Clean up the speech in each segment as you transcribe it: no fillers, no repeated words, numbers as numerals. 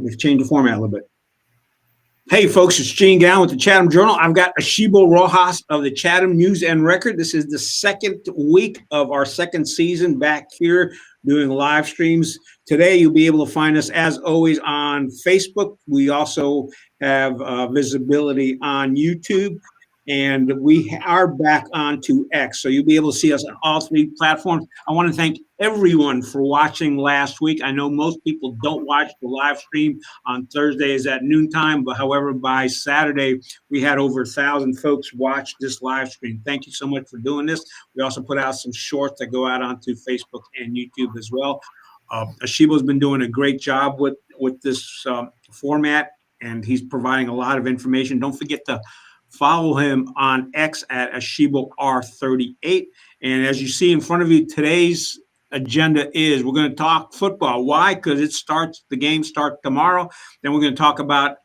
Let's change the format a little bit. Hey, folks, it's Gene Galin with the Chatham Journal. I've got Asheebo Rojas of the Chatham News and Record. This is the second week of our second season back here doing live streams. Today, you'll be able to find us, as always, on Facebook. We also have visibility on YouTube. And we are back onto X. So you'll be able to see us on all three platforms. I want to thank everyone for watching last week. I know most people don't watch the live stream on Thursdays at noontime, but however, by Saturday, we had over 1,000 folks watch this live stream. Thank you so much for doing this. We also put out some shorts that go out onto Facebook and YouTube as well. Asheebo's been doing a great job with this format, and he's providing a lot of information. Don't forget to follow him on X at AsheeboR38. And as you see in front of you, today's agenda is we're going to talk football. Why? Because the games start tomorrow. Then we're going to talk about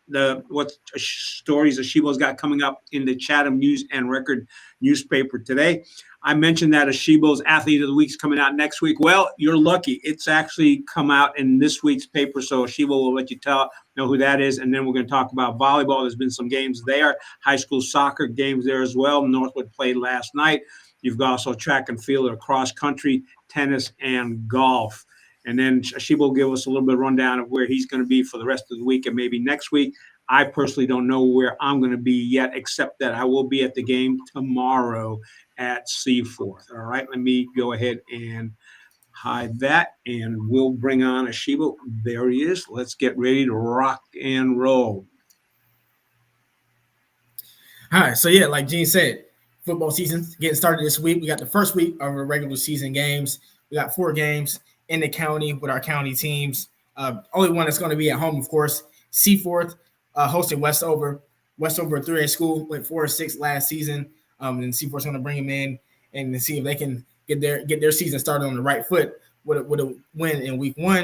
what stories Asheebo's got coming up in the Chatham News and Record newspaper today. I mentioned that Asheebo's Athlete of the Week is coming out next week. Well, you're lucky. It's actually come out in this week's paper, so Asheebo will let you know who that is. And then we're going to talk about volleyball. There's been some games there, high school soccer games there as well. Northwood played last night. You've got also track and field or cross country, tennis, and golf. And then Asheebo will give us a little bit of rundown of where he's going to be for the rest of the week and maybe next week. I personally don't know where I'm going to be yet, except that I will be at the game tomorrow at Seaforth. All right, let me go ahead and hide that, and we'll bring on Asheebo. There he is. Let's get ready to rock and roll. All right, so yeah, like Gene said, football season getting started this week. We got the first week of our regular season games. We got 4 games in the county with our county teams. Only one that's going to be at home, of course. Seaforth hosting Westover. Westover, a 3A school, went 4-6 last season. And Seaforth's going to bring them in and see if they can get their season started on the right foot with a win in week 1.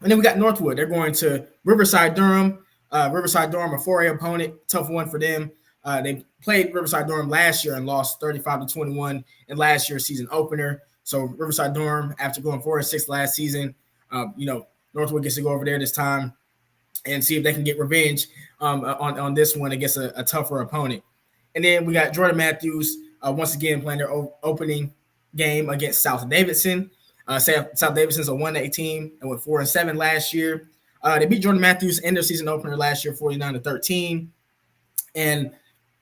And then we got Northwood. They're going to Riverside Durham. Riverside Durham, a 4A opponent, tough one for them. They played Riverside Durham last year and lost 35-21 in last year's season opener. So Riverside Durham, after going 4-6 last season, Northwood gets to go over there this time and see if they can get revenge on this one against a tougher opponent. And then we got Jordan Matthews once again playing their opening game against South Davidson. South Davidson's a 1A team and went 4-7 last year. They beat Jordan Matthews in their season opener last year, 49-13. And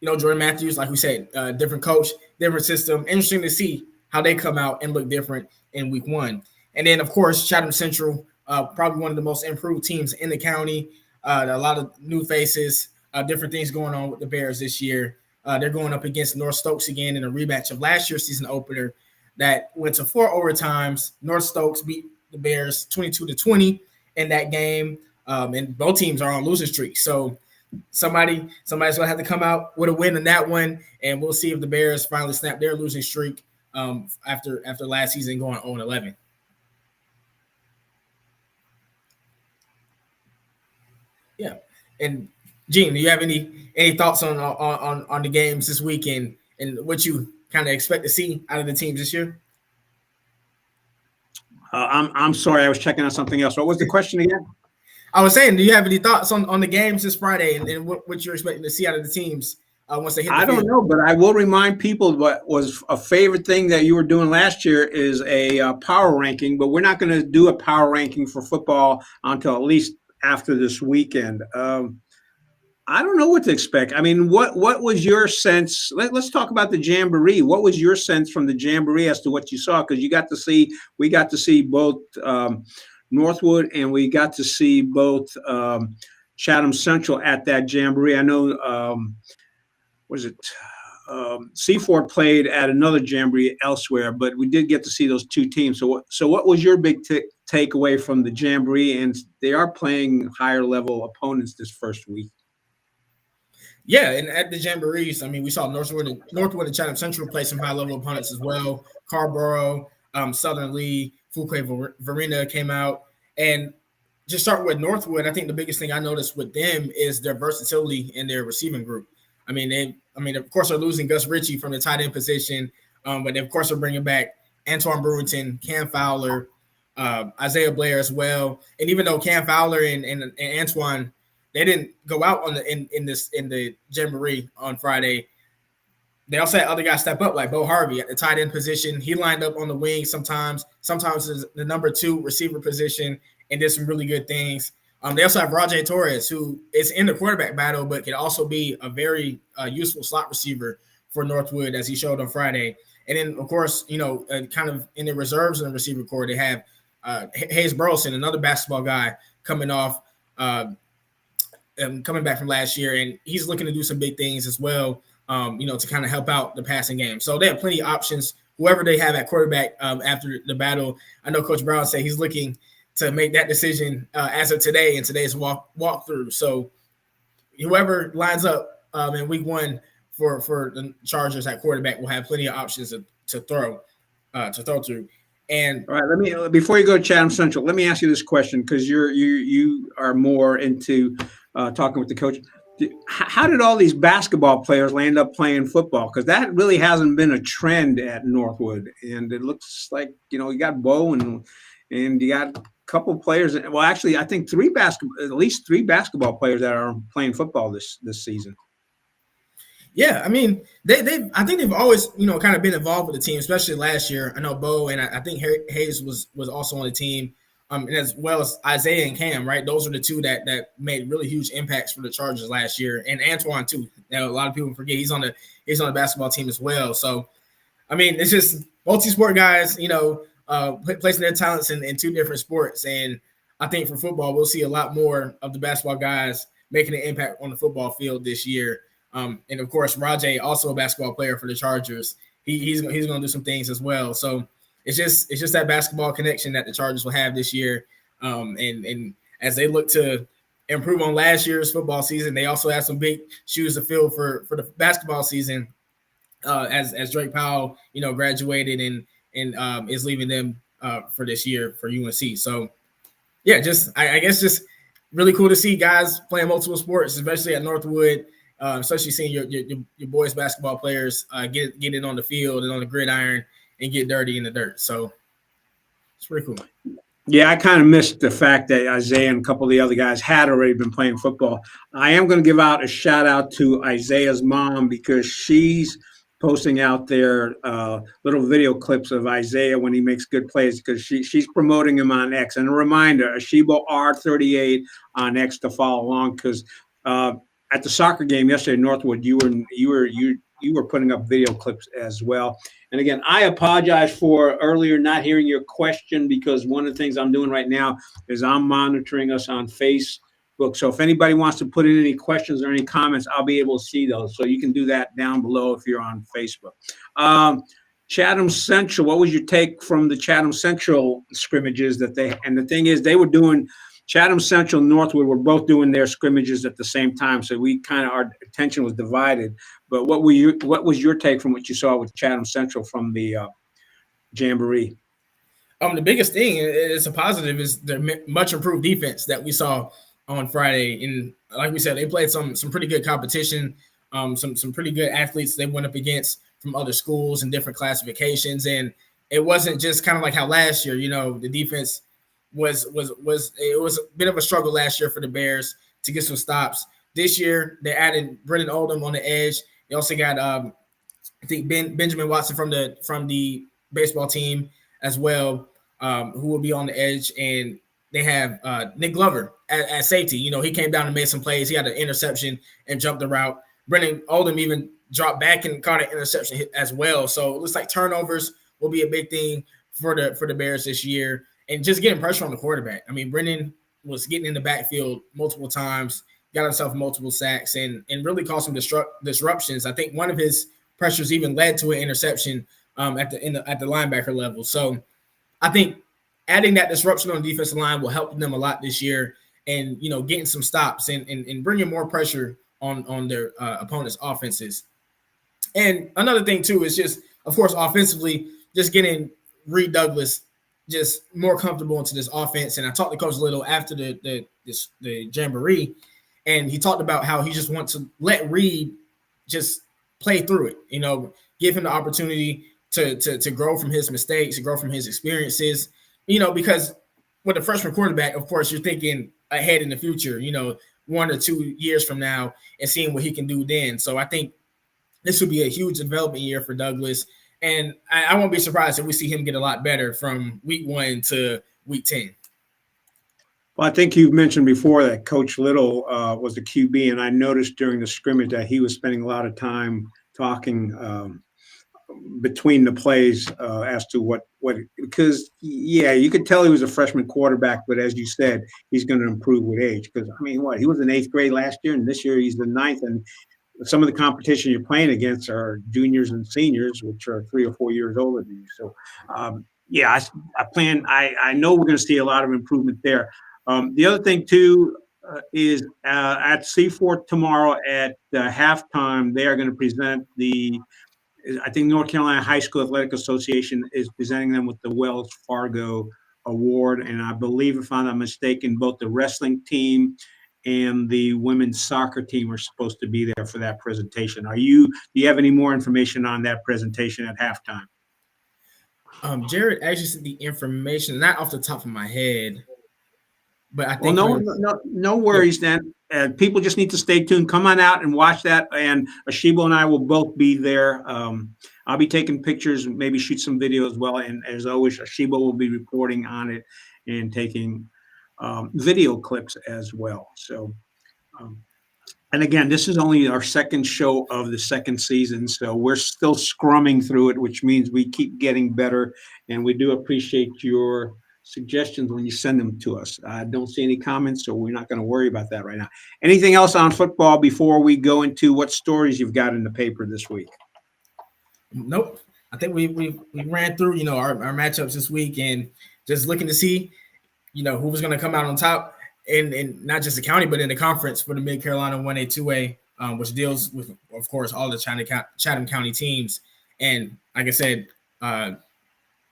Jordan Matthews, like we said, different coach, different system. Interesting to see how they come out and look different in week 1. And then, of course, Chatham Central, probably one of the most improved teams in the county. A lot of new faces, different things going on with the Bears this year. They're going up against North Stokes again in a rematch of last year's season opener that went to 4 overtimes. North Stokes beat the Bears 22-20 in that game, and both teams are on losing streak. So somebody's going to have to come out with a win in that one, and we'll see if the Bears finally snap their losing streak after last season going 0-11. Yeah, and Gene, do you have any thoughts on the games this weekend and what you kind of expect to see out of the teams this year? I'm sorry, I was checking on something else. What was the question again? I was saying, do you have any thoughts on the games this Friday and what you're expecting to see out of the teams once they hit the field? I don't know, but I will remind people what was a favorite thing that you were doing last year is a power ranking, but we're not going to do a power ranking for football until at least after this weekend. I don't know what to expect. I mean, what was your sense? Let's talk about the Jamboree. What was your sense from the Jamboree as to what you saw? Because we got to see both Northwood and we got to see both Chatham Central at that Jamboree. I know, Seaforth played at another Jamboree elsewhere, but we did get to see those two teams. So what was your big takeaway from the Jamboree? And they are playing higher level opponents this first week. Yeah, and at the Jamborees, I mean, we saw Northwood and Chatham Central play some high-level opponents as well. Carborough, Southern Lee, Fuquay Varina came out. And just start with Northwood, I think the biggest thing I noticed with them is their versatility in their receiving group. I mean, of course, they're losing Gus Ritchie from the tight end position, but of course, they're bringing back Antoine Brewington, Cam Fowler, Isaiah Blair as well. And even though Cam Fowler and Antoine, they didn't go out on in the jamboree on Friday, they also had other guys step up, like Bo Harvey at the tight end position. He lined up on the wing sometimes the number 2 receiver position, and did some really good things. They also have Rajay Torres, who is in the quarterback battle, but can also be a very useful slot receiver for Northwood, as he showed on Friday. And then, of course, kind of in the reserves in the receiver corps, they have Hayes Burleson, another basketball guy coming back from last year, and he's looking to do some big things as well, to kind of help out the passing game. So they have plenty of options. Whoever they have at quarterback after the battle, I know Coach Brown said he's looking to make that decision as of today in today's walkthrough. So whoever lines up in week 1 for the Chargers at quarterback will have plenty of options to throw through. And all right, before you go to Chatham Central, let me ask you this question, because you are more into talking with the coach. How did all these basketball players land up playing football? Because that really hasn't been a trend at Northwood, and it looks like you got Bo and you got a couple players. Well, actually, I think at least three basketball players that are playing football this season. Yeah, I mean, I think they've always, kind of been involved with the team, especially last year. I know Bo and I think Hayes was also on the team, and as well as Isaiah and Cam, right? Those are the 2 that made really huge impacts for the Chargers last year, and Antoine too. Now, a lot of people forget he's on the basketball team as well. So, I mean, it's just multi-sport guys, placing their talents in 2 different sports, and I think for football, we'll see a lot more of the basketball guys making an impact on the football field this year. And of course, Rajay, also a basketball player for the Chargers, he's going to do some things as well. So it's just that basketball connection that the Chargers will have this year. And as they look to improve on last year's football season, they also have some big shoes to fill for the basketball season. As Drake Powell, graduated and is leaving them for this year for UNC. So yeah, I guess just really cool to see guys playing multiple sports, especially at Northwood. Especially seeing your boys basketball players get in on the field and on the gridiron and get dirty in the dirt. So it's pretty cool. Yeah, I kind of missed the fact that Isaiah and a couple of the other guys had already been playing football. I am going to give out a shout out to Isaiah's mom, because she's posting out there little video clips of Isaiah when he makes good plays, because she's promoting him on X. And a reminder, Asheebo R38 on X to follow along, because at the soccer game yesterday in Northwood, you were putting up video clips as well. And again, I apologize for earlier not hearing your question, because one of the things I'm doing right now is I'm monitoring us on Facebook. So if anybody wants to put in any questions or any comments, I'll be able to see those. So you can do that down below if you're on Facebook. Chatham Central, what was your take from the Chatham Central scrimmages and the thing is, they were doing Chatham Central and Northwood were both doing their scrimmages at the same time, so our attention was divided. But what was your take from what you saw with Chatham Central from the jamboree? The biggest thing, it's a positive, is the much improved defense that we saw on Friday. And like we said, they played some pretty good competition, some pretty good athletes they went up against from other schools and different classifications. And it wasn't just kind of like how last year, the defense was a bit of a struggle last year for the Bears to get some stops. This year, they added Brennan Oldham on the edge. They also got I think Benjamin Watson from the baseball team as well, who will be on the edge. And they have Nick Glover at safety. He came down and made some plays. He had an interception and jumped the route. Brennan Oldham even dropped back and caught an interception hit as well. So it looks like turnovers will be a big thing for the Bears this year. And just getting pressure on the quarterback. I mean, Brennan was getting in the backfield multiple times, got himself multiple sacks, and really caused some disruptions. I think one of his pressures even led to an interception at the linebacker level. So I think adding that disruption on the defensive line will help them a lot this year, and getting some stops and bringing more pressure on their opponents' offenses. And another thing too is just, of course, offensively, just getting Reed Douglas just more comfortable into this offense. And I talked to Coach Little after the jamboree, and he talked about how he just wants to let Reed just play through it, give him the opportunity to grow from his mistakes, to grow from his experiences, because with a freshman quarterback, of course, you're thinking ahead in the future, 1 or 2 years from now and seeing what he can do then. So I think this will be a huge development year for Douglas. And I won't be surprised if we see him get a lot better from week 1 to week 10. Well, I think you mentioned before that Coach Little was the QB, and I noticed during the scrimmage that he was spending a lot of time talking between the plays as to what because you could tell he was a freshman quarterback, but as you said, he's going to improve with age. Because he was in 8th grade last year, and this year he's the 9th, and some of the competition you're playing against are juniors and seniors, which are 3 or 4 years older than you. So, I know we're going to see a lot of improvement there. The other thing too is at Seaforth tomorrow at halftime, they are going to present I think North Carolina High School Athletic Association is presenting them with the Wells Fargo Award. And I believe, if I'm not mistaken, both the wrestling team and the women's soccer team are supposed to be there for that presentation. Do you have any more information on that presentation at halftime? Jared actually sent the information, not off the top of my head, but I think no worries then. People just need to stay tuned. Come on out and watch that. And Asheebo and I will both be there. I'll be taking pictures and maybe shoot some video as well. And as always, Asheebo will be reporting on it and taking video clips as well. So, and again, this is only our second show of the second season, so we're still scrumming through it, which means we keep getting better. And we do appreciate your suggestions when you send them to us. I don't see any comments, so we're not going to worry about that right now. Anything else on football before we go into what stories you've got in the paper this week? Nope. I think we ran through, our matchups this week and just looking to see, who was going to come out on top in not just the county, but in the conference for the Mid-Carolina 1A, 2A, which deals with, of course, all the Chatham County teams. And like I said,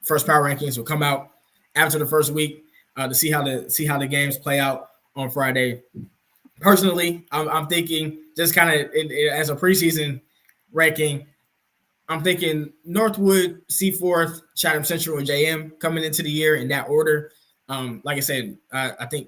first power rankings will come out after the first week to see how the games play out on Friday. Personally, I'm thinking just kind of as a preseason ranking, I'm thinking Northwood, Seaforth, Chatham Central, and JM coming into the year in that order. Like I said, I think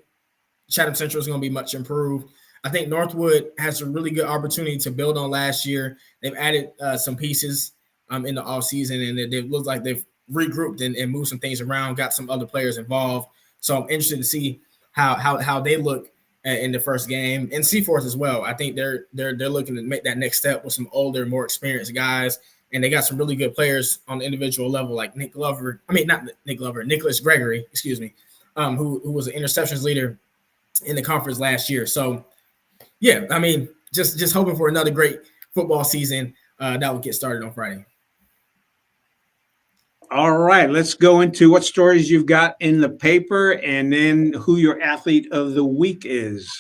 Chatham Central is going to be much improved. I think Northwood has a really good opportunity to build on last year. They've added some pieces in the offseason, and it looks like they've regrouped and moved some things around, got some other players involved. So I'm interested to see how they look in the first game. And Seaforth as well. I think they're looking to make that next step with some older, more experienced guys. And they got some really good players on the individual level, like Nicholas Gregory, who was an interceptions leader in the conference last year. So, yeah, just hoping for another great football season that will get started on Friday. All right, let's go into what stories you've got in the paper and then who your athlete of the week is.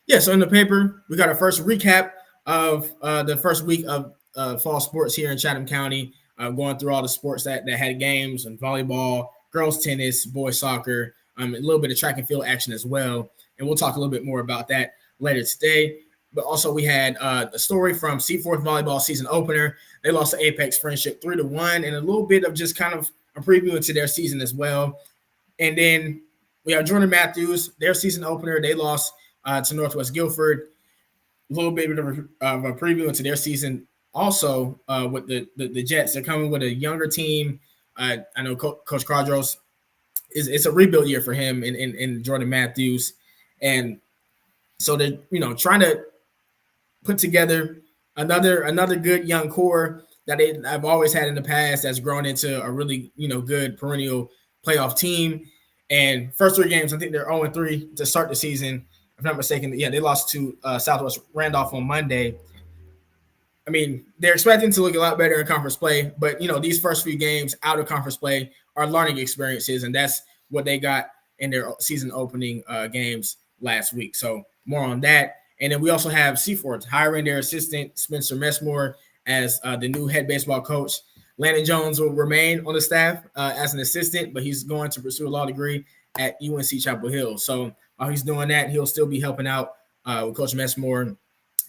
Yeah, so in the paper, we got our first recap of the first week of fall sports here in Chatham County, going through all the sports that had games and volleyball, girls tennis, boys soccer, a little bit of track and field action as well. And we'll talk a little bit more about that later today. But also we had a story from Seaforth volleyball season opener. They lost to Apex Friendship 3-1, and a little bit of just kind of a preview into their season as well. And then we have Jordan Matthews, their season opener. They lost to Northwest Guilford. A little bit of a preview into their season. Also, with the Jets, they're coming with a younger team. I know Coach Quadros it's a rebuild year for him and Jordan Matthews, and so they're trying to put together another good young core that I've always had in the past that's grown into a really good perennial playoff team. And first 3 games, I think they're 0-3 to start the season. If I'm not mistaken, yeah, they lost to Southwest Randolph on Monday. They're expecting to look a lot better in conference play, but these first few games out of conference play are learning experiences, and that's what they got in their season opening games last week. So more on that. And then we also have Seaforth hiring their assistant Spencer Messmore as the new head baseball coach. Landon Jones will remain on the staff as an assistant, but he's going to pursue a law degree at UNC Chapel Hill. So while he's doing that, he'll still be helping out with Coach Messmore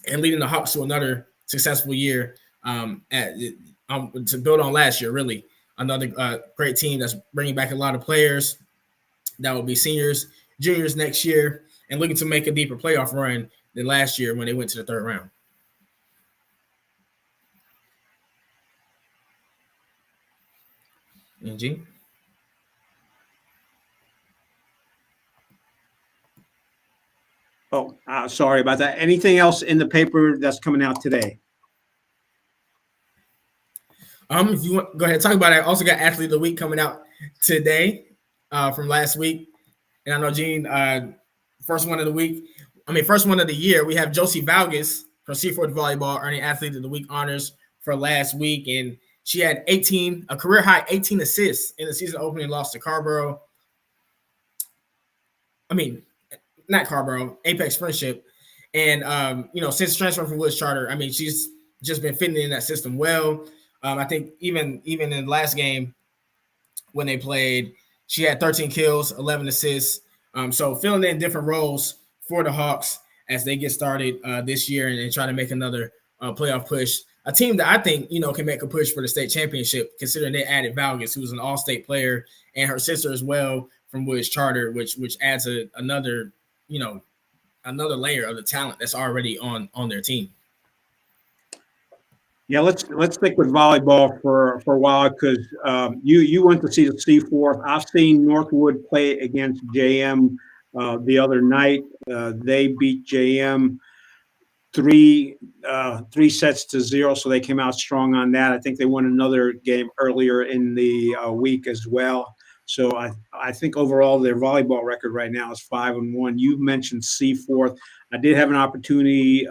and leading the Hawks to another successful year to build on last year, really. another great team that's bringing back a lot of players that will be seniors, juniors next year, and looking to make a deeper playoff run than last year when they went to the third round. NG? Oh, sorry about that. Anything else in the paper that's coming out today? If you want, go ahead and talk about it. I also got Athlete of the Week coming out today from last week. And I know, Gene, first one of the year, we have Josie Valgas from Seaforth Volleyball earning Athlete of the Week honors for last week. And she had a career high 18 assists in the season opening loss to Carborough. Not Carborough, Apex Friendship. And, since transferring from Woods Charter, she's just been fitting in that system well. I think even in the last game when they played, she had 13 kills, 11 assists. So filling in different roles for the Hawks as they get started this year and try to make another playoff push. A team that I think, can make a push for the state championship, considering they added Valgas, who's an all-state player, and her sister as well from Woods Charter, which adds another layer of the talent that's already on their team. Yeah, let's stick with volleyball for a while because you went to see the Seaforth. I've seen Northwood play against JM the other night. They beat JM 3-0, so they came out strong on that. I think they won another game earlier in the week as well. So I think overall their volleyball record right now is 5-1. You mentioned Seaforth. I did have an opportunity.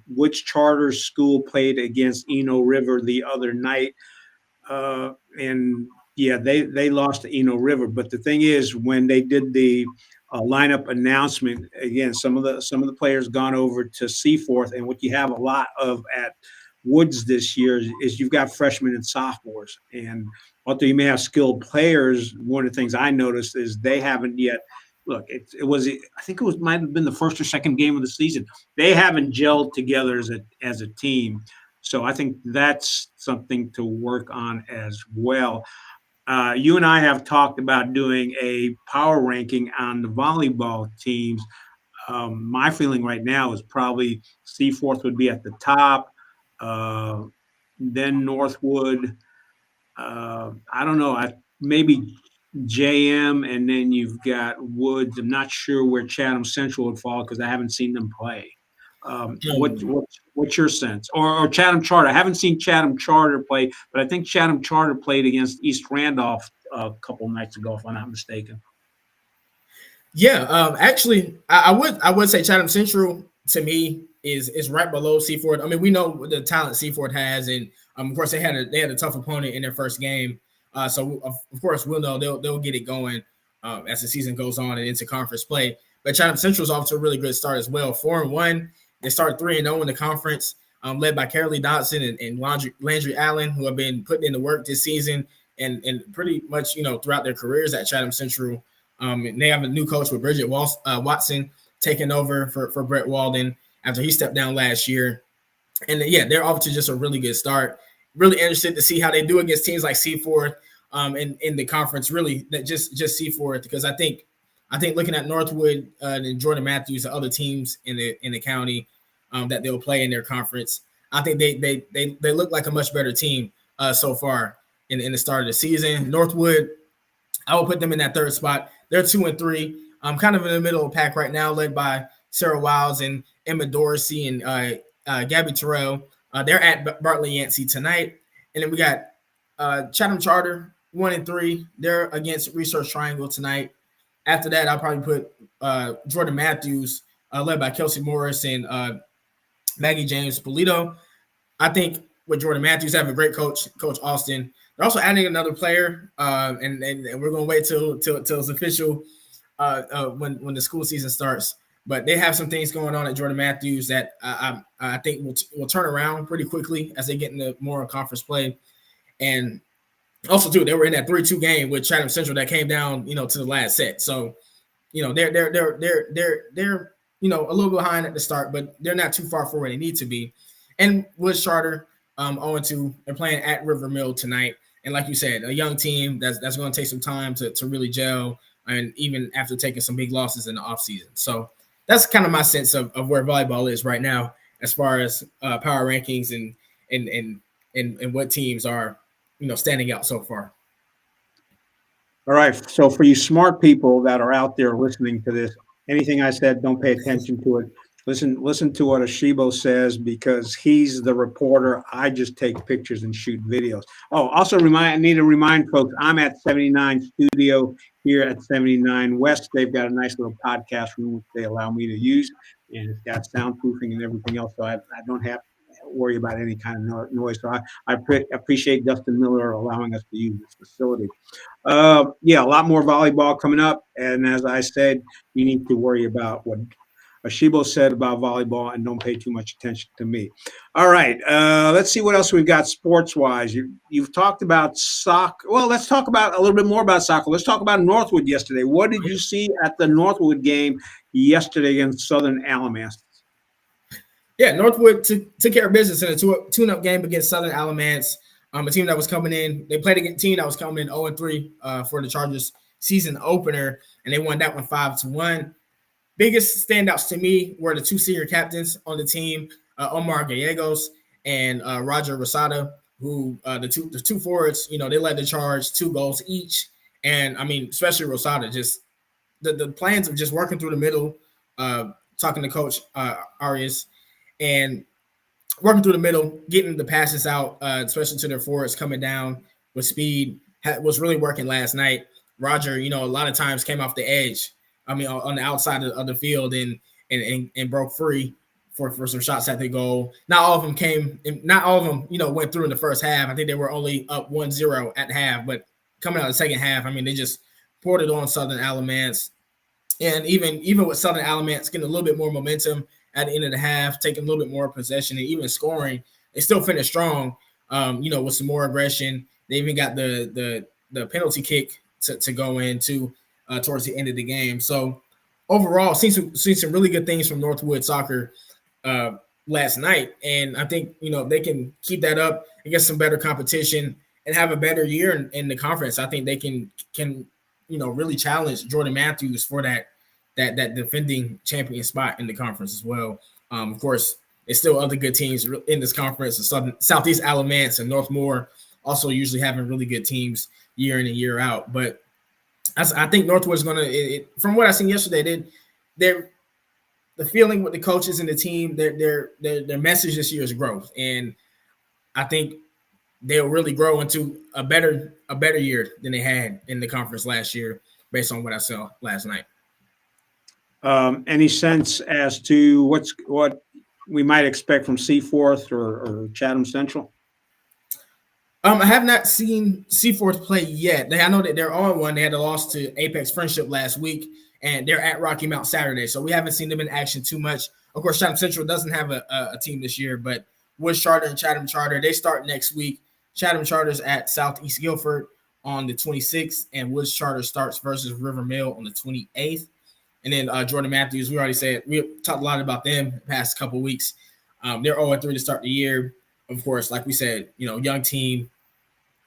Which charter school played against Eno River the other night, and yeah, they lost to Eno River. But the thing is, when they did the lineup announcement, again, some of the players gone over to Seaforth, and what you have a lot of at Woods this year is you've got freshmen and sophomores, and although you may have skilled players, one of the things I noticed is they haven't yet. Look, I think it might have been the first or second game of the season. They haven't gelled together as a team, so I think that's something to work on as well. You and I have talked about doing a power ranking on the volleyball teams. My feeling right now is probably Seaforth would be at the top, then Northwood. I don't know. Maybe JM, and then you've got Woods. I'm not sure where Chatham Central would fall because I haven't seen them play. What's your sense? Or Chatham Charter? I haven't seen Chatham Charter play, but I think Chatham Charter played against East Randolph a couple nights ago, if I'm not mistaken. Yeah, actually, I would say Chatham Central to me is right below Seaforth. We know the talent Seaforth has, and of course they had a tough opponent in their first game. So of course we'll know they'll get it going as the season goes on and into conference play. But Chatham Central's off to a really good start as well. 4-1. They started 3-0 in the conference, led by Carolee Dodson and Landry Allen, who have been putting in the work this season and pretty much throughout their careers at Chatham Central. And they have a new coach with Bridget Watson taking over for Brett Walden after he stepped down last year. And they're off to just a really good start. Really interested to see how they do against teams like Seaforth in the conference. Really, that just Seaforth, because I think looking at Northwood and Jordan Matthews, the other teams in the county that they'll play in their conference, I think they look like a much better team so far in the start of the season. Northwood, I will put them in that third spot. They're 2-3. I'm kind of in the middle of the pack right now, led by Sarah Wiles and Emma Dorsey and Gabby Terrell. They're at Bartlett Yancey tonight. And then we got Chatham Charter, 1-3. They're against Research Triangle tonight. After that, I'll probably put Jordan Matthews, led by Kelsey Morris and Maggie James Polito. I think with Jordan Matthews, they have a great coach, Coach Austin. They're also adding another player, and we're going to wait till it's official when the school season starts. But they have some things going on at Jordan Matthews that I think will turn around pretty quickly as they get into more conference play. And also, too, they were in that 3-2 game with Chatham Central that came down, to the last set. So, they're a little behind at the start, but they're not too far from where they need to be. And Woods Charter, 0-2, they're playing at River Mill tonight, And like you said, a young team that's going to take some time to really gel, and even after taking some big losses in the offseason. So that's kind of my sense of where volleyball is right now as far as power rankings and what teams are, standing out so far. All right. So for you smart people that are out there listening to this, anything I said, don't pay attention to it. Listen to what Asheebo says, because he's the reporter. I just take pictures and shoot videos. Oh, also I need to remind folks, I'm at 79 Studio here at 79 West. They've got a nice little podcast room which they allow me to use, and it's got soundproofing and everything else. So I don't have to worry about any kind of noise. So I appreciate Dustin Miller allowing us to use this facility. Yeah, a lot more volleyball coming up. And as I said, you need to worry about what Asheebo said about volleyball and don't pay too much attention to me. All right, let's see what else we've got sports-wise. You've talked about soccer. Well, let's talk about a little bit more about soccer. Let's talk about Northwood yesterday. What did you see at the Northwood game yesterday against Southern Alamance? Yeah, Northwood took care of business in a tune-up game against Southern Alamance. A team that was coming in. They played against a team that was coming in 0-3 for the Chargers season opener, and they won that one 5-1. Biggest standouts to me were the two senior captains on the team, Omar Gallegos and Roger Rosada, who the two forwards, they led the charge, 2 goals each. And I mean, especially Rosada, just the plans of just working through the middle, talking to Coach Arias, and working through the middle, getting the passes out, especially to their forwards coming down with speed, was really working last night. Roger, a lot of times came off the edge. I mean, on the outside of the field and broke free for some shots at the goal. Not all of them went through in the first half. I think they were only up 1-0 at half, but coming out of the second half, I mean, they just poured it on Southern Alamance. And even with Southern Alamance getting a little bit more momentum at the end of the half, taking a little bit more possession and even scoring, they still finished strong, with some more aggression. They even got the penalty kick to go into towards the end of the game. So overall, seen some really good things from Northwood Soccer last night. And I think, they can keep that up and get some better competition and have a better year in the conference. I think they can really challenge Jordan Matthews for that defending champion spot in the conference as well. Of course, there's still other good teams in this conference. Southeast Alamance and Northmore also usually having really good teams year in and year out. But I think Northwood's going to, from what I seen yesterday, they're the feeling with the coaches and the team, their message this year is growth. And I think they'll really grow into a better year than they had in the conference last year, based on what I saw last night. Any sense as to what we might expect from Seaforth or Chatham Central? I have not seen Seaforth play yet. I know that they're on one. They had a loss to Apex Friendship last week, and they're at Rocky Mount Saturday. So we haven't seen them in action too much. Of course, Chatham Central doesn't have a team this year, but Woods Charter and Chatham Charter, they start next week. Chatham Charter's at Southeast Guilford on the 26th, and Woods Charter starts versus River Mill on the 28th. And then Jordan Matthews, we talked a lot about them the past couple of weeks. They're 0-3 to start the year. Of course, like we said, young team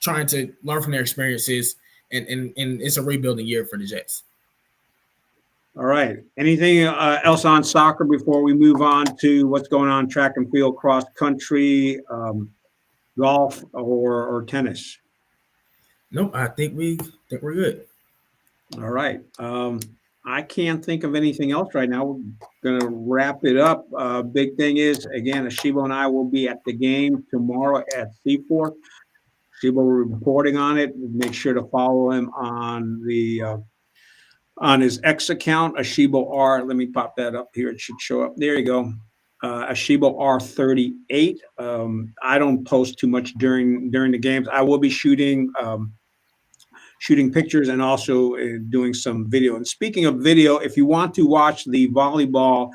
trying to learn from their experiences, and it's a rebuilding year for the Jets. All right. Anything else on soccer before we move on to what's going on track and field, cross country, golf, or tennis? Nope. I think we're good. All right. I can't think of anything else right now. We're going to wrap it up. Big thing is, again, Asheebo and I will be at the game tomorrow at Seaforth. Asheebo will be reporting on it. Make sure to follow him on his X account, Asheebo R. Let me pop that up here. It should show up. There you go. Asheebo R38. I don't post too much during the games. I will be shooting pictures and also doing some video. And speaking of video, if you want to watch the volleyball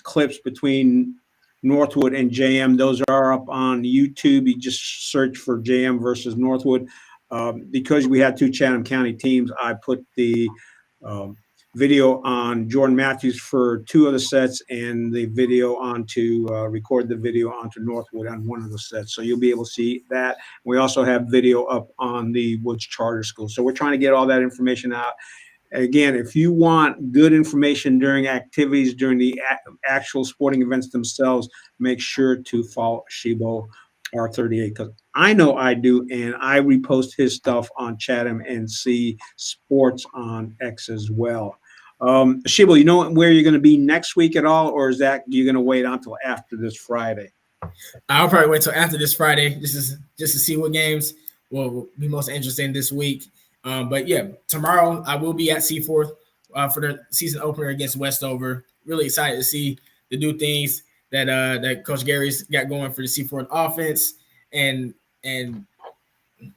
clips between Northwood and JM, those are up on YouTube. You just search for JM versus Northwood. Because we had 2 Chatham County teams, I put the video on Jordan Matthews for 2 of the sets, and the video onto record the video onto Northwood on 1 of the sets. So you'll be able to see that. We also have video up on the Woods Charter School. So we're trying to get all that information out. Again, if you want good information during activities, during the actual sporting events themselves, make sure to follow Asheebo R38, because I know I do, and I repost his stuff on ChathamNC Sports on X as well. Asheebo, you know where you're going to be next week at all, or is that you're going to wait until after this Friday? I'll probably wait till after this Friday just to see what games will be most interesting this week. But yeah, tomorrow I will be at Seaforth for the season opener against Westover. Really excited to see the new things that Coach Gary's got going for the Seaforth offense, and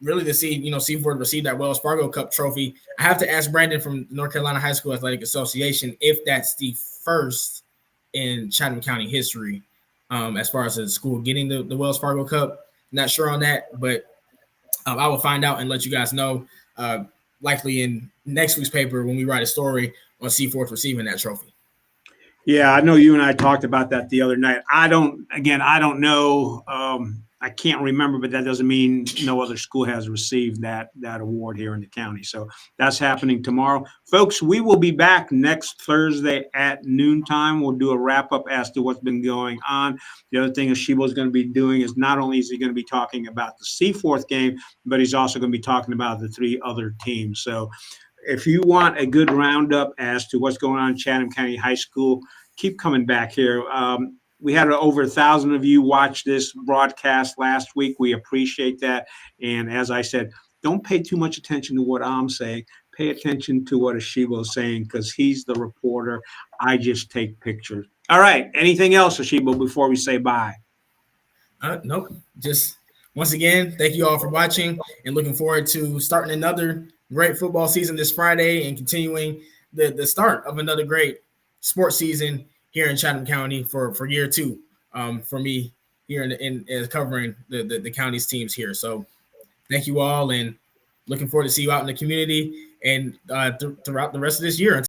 really to see Seaforth receive that Wells Fargo Cup trophy. I have to ask Brandon from North Carolina High School Athletic Association if that's the first in Chatham County history as far as the school getting the Wells Fargo Cup. Not sure on that, but I will find out and let you guys know likely in next week's paper when we write a story on Seaforth receiving that trophy. Yeah, I know you and I talked about that the other night. I don't know. I can't remember, but that doesn't mean no other school has received that award here in the county. So that's happening tomorrow. Folks, we will be back next Thursday at noontime. We'll do a wrap-up as to what's been going on. The other thing Asheebo is going to be doing is not only is he going to be talking about the Seaforth game, but he's also going to be talking about the 3 other teams. So if you want a good roundup as to what's going on in Chatham County High School, keep coming back here. We had over 1,000 of you watch this broadcast last week. We appreciate that. And as I said, don't pay too much attention to what I'm saying. Pay attention to what Asheebo is saying, because he's the reporter. I just take pictures. All right. Anything else, Asheebo, before we say bye? Nope. Just once again, thank you all for watching, and looking forward to starting another great football season this Friday and continuing the start of another great sports season here in Chatham County for year 2 for me here in covering the county's teams here. So thank you all, and looking forward to see you out in the community and throughout the rest of this year.